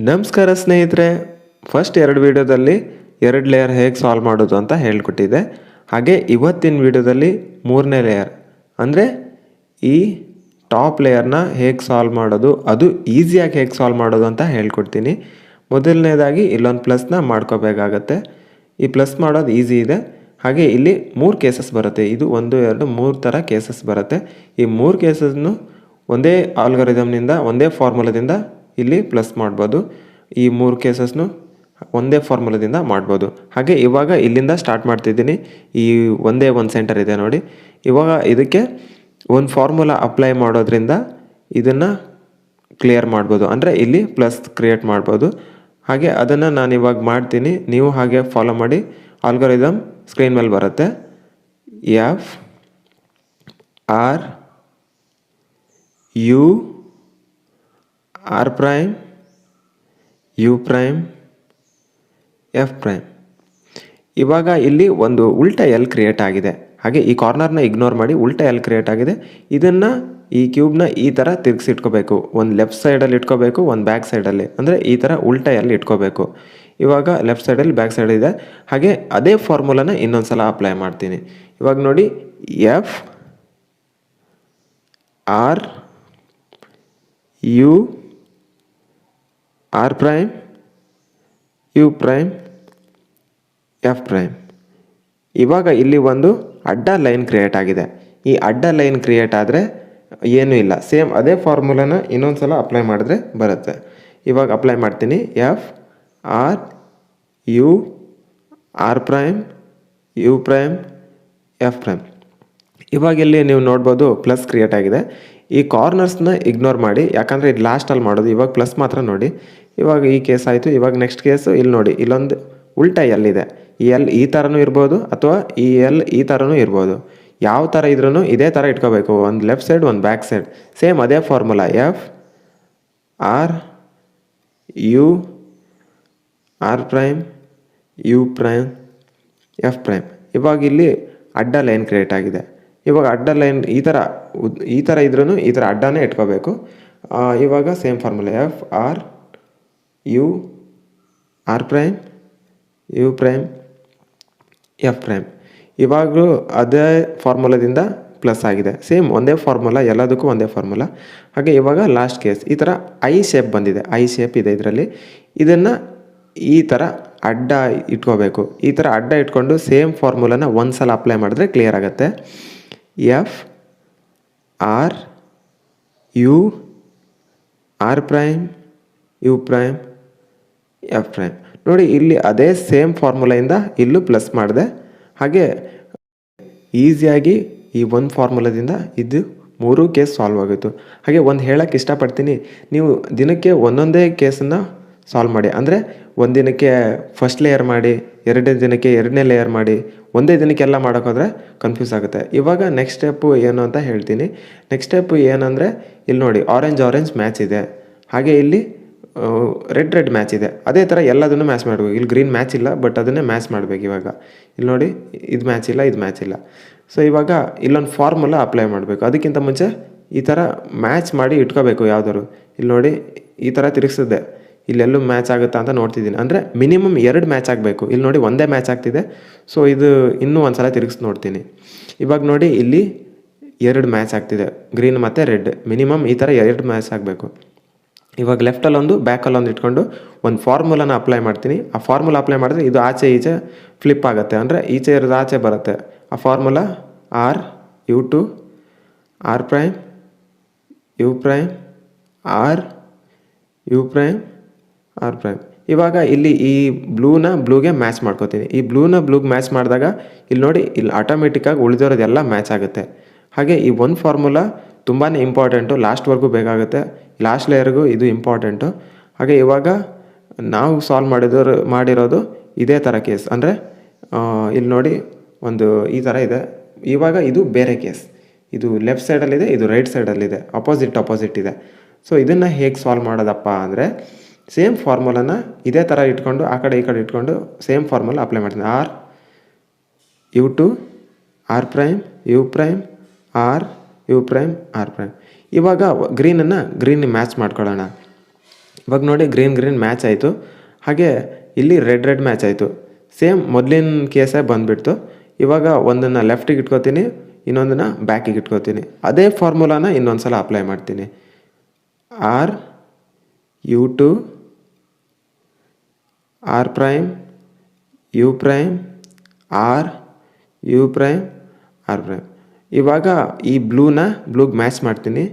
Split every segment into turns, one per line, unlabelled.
ನಮಸ್ಕಾರ ಸ್ನೇಹಿತರೆ, ಫಸ್ಟ್ 2 ವಿಡಿಯೋದಲ್ಲಿ 2 ಲೇಯರ್ ಹೇಗೆ ಸಾಲ್ವ್ ಮಾಡೋದು ಅಂತ ಹೇಳ್ಕೊಟ್ಟಿದ್ದೆ. ಹಾಗೆ ಇವತ್ತಿನ ವಿಡಿಯೋದಲ್ಲಿ 3ನೇ ಲೇಯರ್ ಅಂದರೆ ಈ ಟಾಪ್ ಲೇಯರ್ನ ಹೇಗೆ ಸಾಲ್ವ್ ಮಾಡೋದು, ಅದು ಈಸಿಯಾಗಿ ಹೇಗೆ ಸಾಲ್ವ್ ಮಾಡೋದು ಅಂತ ಹೇಳ್ಕೊಡ್ತೀನಿ. ಮೊದಲನೇದಾಗಿ ಇಲ್ಲೊಂದು ಪ್ಲಸ್ನ ಮಾಡ್ಕೋಬೇಕಾಗತ್ತೆ. ಈ ಪ್ಲಸ್ ಮಾಡೋದು ಈಸಿ ಇದೆ. ಹಾಗೆ ಇಲ್ಲಿ 3 ಕೇಸಸ್ ಬರುತ್ತೆ. ಇದು 1 2 3 ಥರ ಕೇಸಸ್ ಬರುತ್ತೆ. ಈ 3 ಕೇಸಸ್ನು ಒಂದೇ ಆಲ್ಗರಿದಮ್ನಿಂದ ಒಂದೇ ಫಾರ್ಮುಲಾದಿಂದ ಇಲ್ಲಿ ಪ್ಲಸ್ ಮಾಡ್ಬೋದು. ಈ 3 ಕೇಸಸ್ನು ಒಂದೇ ಫಾರ್ಮುಲಾದಿಂದ ಮಾಡ್ಬೋದು. ಹಾಗೆ ಇವಾಗ ಇಲ್ಲಿಂದ ಸ್ಟಾರ್ಟ್ ಮಾಡ್ತಿದ್ದೀನಿ. ಈ ಒಂದೇ ಒಂದು ಸೆಂಟರ್ ಇದೆ ನೋಡಿ. ಇವಾಗ ಇದಕ್ಕೆ ಒಂದು ಫಾರ್ಮುಲಾ ಅಪ್ಲೈ ಮಾಡೋದ್ರಿಂದ ಇದನ್ನು ಕ್ಲಿಯರ್ ಮಾಡ್ಬೋದು, ಅಂದರೆ ಇಲ್ಲಿ ಪ್ಲಸ್ ಕ್ರಿಯೇಟ್ ಮಾಡ್ಬೋದು. ಹಾಗೆ ಅದನ್ನು ನಾನು ಇವಾಗ ಮಾಡ್ತೀನಿ, ನೀವು ಹಾಗೆ ಫಾಲೋ ಮಾಡಿ. ಆಲ್ಗರಿದಮ್ ಸ್ಕ್ರೀನ್ ಮೇಲೆ ಬರುತ್ತೆ. F R U R prime U prime F prime. ಇವಾಗ ಇಲ್ಲಿ ಒಂದು ಉಲ್ಟಾ ಎಲ್ ಕ್ರಿಯೇಟ್ ಆಗಿದೆ. ಹಾಗೆ ಈ ಕಾರ್ನರ್ನ ಇಗ್ನೋರ್ ಮಾಡಿ, ಉಲ್ಟಾ ಎಲ್ ಕ್ರಿಯೇಟ್ ಆಗಿದೆ. ಇದನ್ನು ಈ ಕ್ಯೂಬ್ನ ಈ ಥರ ತಿರುಗಿಸಿಟ್ಕೋಬೇಕು. ಒಂದು ಲೆಫ್ಟ್ ಸೈಡಲ್ಲಿ ಇಟ್ಕೋಬೇಕು, ಒಂದು ಬ್ಯಾಕ್ ಸೈಡಲ್ಲಿ, ಅಂದರೆ ಈ ಥರ ಉಲ್ಟಾ ಎಲ್ ಇಟ್ಕೋಬೇಕು. ಇವಾಗ ಲೆಫ್ಟ್ ಸೈಡಲ್ಲಿ ಬ್ಯಾಕ್ ಸೈಡ್ ಇದೆ. ಹಾಗೆ ಅದೇ ಫಾರ್ಮುಲಾನ ಇನ್ನೊಂದು ಸಲ ಅಪ್ಲೈ ಮಾಡ್ತೀನಿ. ಇವಾಗ ನೋಡಿ, F R U R prime U prime F prime. ಇವಾಗ ಇಲ್ಲಿ ಒಂದು ಅಡ್ಡ ಲೈನ್ ಕ್ರಿಯೇಟ್ ಆಗಿದೆ. ಈ ಅಡ್ಡ ಲೈನ್ ಕ್ರಿಯೇಟ್ ಆದರೆ ಏನೂ ಇಲ್ಲ, ಸೇಮ್ ಅದೇ ಫಾರ್ಮುಲಾನ ಇನ್ನೊಂದು ಸಲ ಅಪ್ಲೈ ಮಾಡಿದ್ರೆ ಬರುತ್ತೆ. ಇವಾಗ ಅಪ್ಲೈ ಮಾಡ್ತೀನಿ. F R U R prime U prime F prime. ಇವಾಗ ಇಲ್ಲಿ ನೀವು ನೋಡ್ಬೋದು ಪ್ಲಸ್ ಕ್ರಿಯೇಟ್ ಆಗಿದೆ. ಈ ಕಾರ್ನರ್ಸ್ನ ಇಗ್ನೋರ್ ಮಾಡಿ, ಯಾಕಂದರೆ ಇದು ಲಾಸ್ಟಲ್ಲಿ ಮಾಡೋದು. ಇವಾಗ ಪ್ಲಸ್ ಮಾತ್ರ ನೋಡಿ. ಇವಾಗ ಈ ಕೇಸ್ ಆಯಿತು. ಇವಾಗ ನೆಕ್ಸ್ಟ್ ಕೇಸು ಇಲ್ಲಿ ನೋಡಿ, ಇಲ್ಲೊಂದು ಉಲ್ಟಾ ಎಲ್ ಇದೆ. ಈ ಎಲ್ ಈ ಥರನೂ ಇರ್ಬೋದು, ಅಥವಾ ಈ ಎಲ್ ಈ ಥರನೂ ಇರ್ಬೋದು. ಯಾವ ಥರ ಇದ್ರೂ ಇದೇ ಥರ ಇಟ್ಕೋಬೇಕು. ಒಂದು ಲೆಫ್ಟ್ ಸೈಡ್, ಒಂದು ಬ್ಯಾಕ್ ಸೈಡ್, ಸೇಮ್ ಅದೇ formula. F R U R prime U prime F prime. ಇವಾಗ ಇಲ್ಲಿ ಅಡ್ಡ ಲೈನ್ ಕ್ರಿಯೇಟ್ ಆಗಿದೆ. ಇವಾಗ ಅಡ್ಡ ಲೈನ್ ಈ ಥರ ಇದ್ರೂ ಈ ಥರ ಅಡ್ಡನೇ ಇಟ್ಕೋಬೇಕು. ಇವಾಗ same formula. F R U R prime U prime F prime. ಇವಾಗಲೂ ಅದೇ ಫಾರ್ಮುಲಾದಿಂದ ಪ್ಲಸ್ ಆಗಿದೆ. ಸೇಮ್ ಒಂದೇ ಫಾರ್ಮುಲಾ, ಎಲ್ಲದಕ್ಕೂ ಒಂದೇ ಫಾರ್ಮುಲಾ. ಹಾಗೆ ಇವಾಗ ಲಾಸ್ಟ್ ಕೇಸ್, ಈ ಥರ ಐ ಶೇಪ್ ಬಂದಿದೆ. ಐ ಶೇಪ್ ಇದೆ ಇದರಲ್ಲಿ. ಇದನ್ನು ಈ ಥರ ಅಡ್ಡ ಇಟ್ಕೋಬೇಕು. ಈ ಥರ ಅಡ್ಡ ಇಟ್ಕೊಂಡು ಸೇಮ್ ಫಾರ್ಮುಲಾನ ಒಂದು ಸಲ ಅಪ್ಲೈ ಮಾಡಿದ್ರೆ ಕ್ಲಿಯರ್ ಆಗುತ್ತೆ. F R U R prime U prime F prime. ನೋಡಿ, ಇಲ್ಲಿ ಅದೇ ಸೇಮ್ ಫಾರ್ಮುಲಾಯಿಂದ ಇಲ್ಲೂ ಪ್ಲಸ್ ಮಾಡಿದೆ. ಹಾಗೆ ಈಸಿಯಾಗಿ ಈ ಒಂದು ಫಾರ್ಮುಲಾದಿಂದ ಇದು 3 ಕೇಸ್ ಸಾಲ್ವ್ ಆಗೋಯಿತು. ಹಾಗೆ ಒಂದು ಹೇಳೋಕ್ಕೆ ಇಷ್ಟಪಡ್ತೀನಿ, ನೀವು ದಿನಕ್ಕೆ ಒಂದೊಂದೇ ಕೇಸನ್ನು ಸಾಲ್ವ್ ಮಾಡಿ. ಅಂದರೆ ಒಂದು ದಿನಕ್ಕೆ ಫಸ್ಟ್ ಲೇಯರ್ ಮಾಡಿ, 2ನೇ ದಿನಕ್ಕೆ 2ನೇ ಲೇಯರ್ ಮಾಡಿ. ಒಂದೇ ದಿನಕ್ಕೆ ಎಲ್ಲ ಮಾಡೋಕ್ಕೋದ್ರೆ ಕನ್ಫ್ಯೂಸ್ ಆಗುತ್ತೆ. ಇವಾಗ ನೆಕ್ಸ್ಟ್ ಸ್ಟೆಪ್ಪು ಏನು ಅಂತ ಹೇಳ್ತೀನಿ. ನೆಕ್ಸ್ಟ್ ಸ್ಟೆಪ್ಪು ಏನಂದರೆ, ಇಲ್ಲಿ ನೋಡಿ, ಆರೆಂಜ್ ಮ್ಯಾಚ್ ಇದೆ. ಹಾಗೆ ಇಲ್ಲಿ ರೆಡ್ ಮ್ಯಾಚ್ ಇದೆ. ಅದೇ ಥರ ಎಲ್ಲದನ್ನು ಮ್ಯಾಚ್ ಮಾಡಬೇಕು. ಇಲ್ಲಿ ಗ್ರೀನ್ ಮ್ಯಾಚ್ ಇಲ್ಲ, ಬಟ್ ಅದನ್ನೇ ಮ್ಯಾಚ್ ಮಾಡಬೇಕು. ಇವಾಗ ಇಲ್ಲಿ ನೋಡಿ, ಇದು ಮ್ಯಾಚ್ ಇಲ್ಲ, ಇದು ಮ್ಯಾಚ್ ಇಲ್ಲ. ಸೊ ಇವಾಗ ಇಲ್ಲೊಂದು ಫಾರ್ಮುಲಾ ಅಪ್ಲೈ ಮಾಡಬೇಕು. ಅದಕ್ಕಿಂತ ಮುಂಚೆ ಈ ಥರ ಮ್ಯಾಚ್ ಮಾಡಿ ಇಟ್ಕೋಬೇಕು ಯಾವ್ದಾದ್ರು. ಇಲ್ಲಿ ನೋಡಿ, ಈ ಥರ ತಿರುಗಿಸಿದ್ದೆ, ಇಲ್ಲೆಲ್ಲೂ ಮ್ಯಾಚ್ ಆಗುತ್ತಾ ಅಂತ ನೋಡ್ತಿದ್ದೀನಿ. ಅಂದರೆ ಮಿನಿಮಮ್ 2 ಮ್ಯಾಚ್ ಆಗಬೇಕು. ಇಲ್ಲಿ ನೋಡಿ, ಒಂದೇ ಮ್ಯಾಚ್ ಆಗ್ತಿದೆ. ಸೊ ಇದು ಇನ್ನೂ ಒಂದು ಸಲ ತಿರುಗಿಸಿ ನೋಡ್ತೀನಿ. ಇವಾಗ ನೋಡಿ, ಇಲ್ಲಿ 2 ಮ್ಯಾಚ್ ಆಗ್ತಿದೆ, ಗ್ರೀನ್ ಮತ್ತು ರೆಡ್. ಮಿನಿಮಮ್ ಈ ಥರ 2 ಮ್ಯಾಚ್ ಆಗಬೇಕು. ಇವಾಗ ಲೆಫ್ಟಲ್ಲೊಂದು ಬ್ಯಾಕಲ್ಲೊಂದು ಇಟ್ಕೊಂಡು ಒಂದು ಫಾರ್ಮುಲಾನ ಅಪ್ಲೈ ಮಾಡ್ತೀನಿ. ಆ ಫಾರ್ಮುಲಾ ಅಪ್ಲೈ ಮಾಡಿದ್ರೆ ಇದು ಆಚೆ ಈಚೆ ಫ್ಲಿಪ್ ಆಗುತ್ತೆ, ಅಂದರೆ ಈಚೆ ಇರೋದು ಆಚೆ ಬರುತ್ತೆ. ಆ formula R U two R prime U prime R U prime R prime. ಇವಾಗ ಇಲ್ಲಿ ಈ ಬ್ಲೂಗೆ ಮ್ಯಾಚ್ ಮಾಡ್ಕೋತೀನಿ. ಈ ಬ್ಲೂಗೆ ಮ್ಯಾಚ್ ಮಾಡಿದಾಗ ಇಲ್ಲಿ ನೋಡಿ, ಇಲ್ಲಿ ಆಟೋಮೆಟಿಕ್ಕಾಗಿ ಉಳಿದಿರೋದೆಲ್ಲ ಮ್ಯಾಚ್ ಆಗುತ್ತೆ. ಹಾಗೆ ಈ ಒಂದು ಫಾರ್ಮುಲಾ ತುಂಬಾ ಇಂಪಾರ್ಟೆಂಟು, ಲಾಸ್ಟ್ವರೆಗೂ ಬೇಕಾಗುತ್ತೆ. ಲಾಸ್ಟ್ ಲೇಯರ್ಗೂ ಇದು ಇಂಪಾರ್ಟೆಂಟು. ಹಾಗೆ ಇವಾಗ ನಾವು ಸಾಲ್ವ್ ಮಾಡಿರೋದು ಇದೇ ಥರ ಕೇಸ್. ಅಂದರೆ ಇಲ್ಲಿ ನೋಡಿ, ಒಂದು ಈ ಥರ ಇದೆ. ಇವಾಗ ಇದು ಬೇರೆ ಕೇಸ್. ಇದು ಲೆಫ್ಟ್ ಸೈಡಲ್ಲಿದೆ, ಇದು ರೈಟ್ ಸೈಡಲ್ಲಿದೆ, ಅಪೋಸಿಟ್ ಇದೆ. ಸೊ ಇದನ್ನು ಹೇಗೆ ಸಾಲ್ವ್ ಮಾಡೋದಪ್ಪ ಅಂದರೆ, ಸೇಮ್ ಫಾರ್ಮುಲಾನ ಇದೇ ಥರ ಇಟ್ಕೊಂಡು ಆ ಕಡೆ ಈ ಕಡೆ ಇಟ್ಕೊಂಡು ಸೇಮ್ ಫಾರ್ಮುಲಾ ಅಪ್ಲೈ ಮಾಡ್ತೀನಿ. R U two R prime U prime R U prime R prime. ಇವಾಗ ಗ್ರೀನ್ ಮ್ಯಾಚ್ ಮಾಡ್ಕೊಳ್ಳೋಣ. ಇವಾಗ ನೋಡಿ ಗ್ರೀನ್ ಮ್ಯಾಚ್ ಆಯಿತು. ಹಾಗೆ ಇಲ್ಲಿ ರೆಡ್ ಮ್ಯಾಚ್ ಆಯಿತು. ಸೇಮ್ ಮೊದಲಿನ ಕೇಸೇ ಬಂದುಬಿಡ್ತು. ಇವಾಗ ಒಂದನ್ನು ಲೆಫ್ಟಿಗೆ ಇಟ್ಕೋತೀನಿ, ಇನ್ನೊಂದನ್ನು ಬ್ಯಾಕಿಗೆ ಇಟ್ಕೋತೀನಿ. ಅದೇ ಫಾರ್ಮುಲಾನ ಇನ್ನೊಂದು ಸಲ ಅಪ್ಲೈ ಮಾಡ್ತೀನಿ. R U2 R prime U prime R U prime R prime. ಇವಾಗ ಈ ಬ್ಲೂಗೆ ಮ್ಯಾಚ್ ಮಾಡ್ತೀನಿ.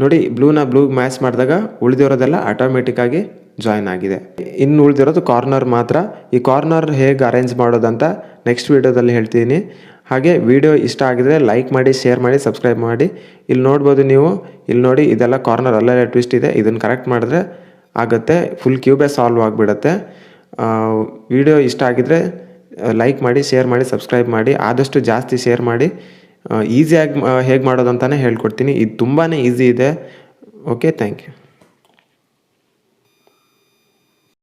ನೋಡಿ, ಬ್ಲೂಗೆ ಮ್ಯಾಚ್ ಮಾಡಿದಾಗ ಉಳಿದಿರೋದೆಲ್ಲ ಆಟೋಮೆಟಿಕ್ಕಾಗಿ ಜಾಯ್ನ್ ಆಗಿದೆ. ಇನ್ನು ಉಳಿದಿರೋದು ಕಾರ್ನರ್ ಮಾತ್ರ. ಈ ಕಾರ್ನರ್ ಹೇಗೆ ಅರೇಂಜ್ ಮಾಡೋದಂತ ನೆಕ್ಸ್ಟ್ ವೀಡಿಯೋದಲ್ಲಿ ಹೇಳ್ತೀನಿ. ಹಾಗೆ ವಿಡಿಯೋ ಇಷ್ಟ ಆಗಿದರೆ ಲೈಕ್ ಮಾಡಿ, ಶೇರ್ ಮಾಡಿ, ಸಬ್ಸ್ಕ್ರೈಬ್ ಮಾಡಿ. ಇಲ್ಲಿ ನೋಡ್ಬೋದು ನೀವು, ಇಲ್ಲಿ ನೋಡಿ ಇದೆಲ್ಲ ಕಾರ್ನರ್ ಅಲ್ಲೆಲ್ಲ ಟ್ವಿಸ್ಟ್ ಇದೆ. ಇದನ್ನು ಕರೆಕ್ಟ್ ಮಾಡಿದ್ರೆ ಆಗುತ್ತೆ, ಫುಲ್ ಕ್ಯೂಬೇ ಸಾಲ್ವ್ ಆಗಿಬಿಡುತ್ತೆ. ವಿಡಿಯೋ ಇಷ್ಟ ಆಗಿದರೆ ಲೈಕ್ ಮಾಡಿ, ಶೇರ್ ಮಾಡಿ, ಸಬ್ಸ್ಕ್ರೈಬ್ ಮಾಡಿ. ಆದಷ್ಟು ಜಾಸ್ತಿ ಶೇರ್ ಮಾಡಿ. ಈಸಿಯಾಗಿ ಹೇಗೆ ಮಾಡೋದು ಅಂತಲೇ ಹೇಳ್ಕೊಡ್ತೀನಿ. ಇದು ತುಂಬಾ ಈಸಿ ಇದೆ. Okay, thank you.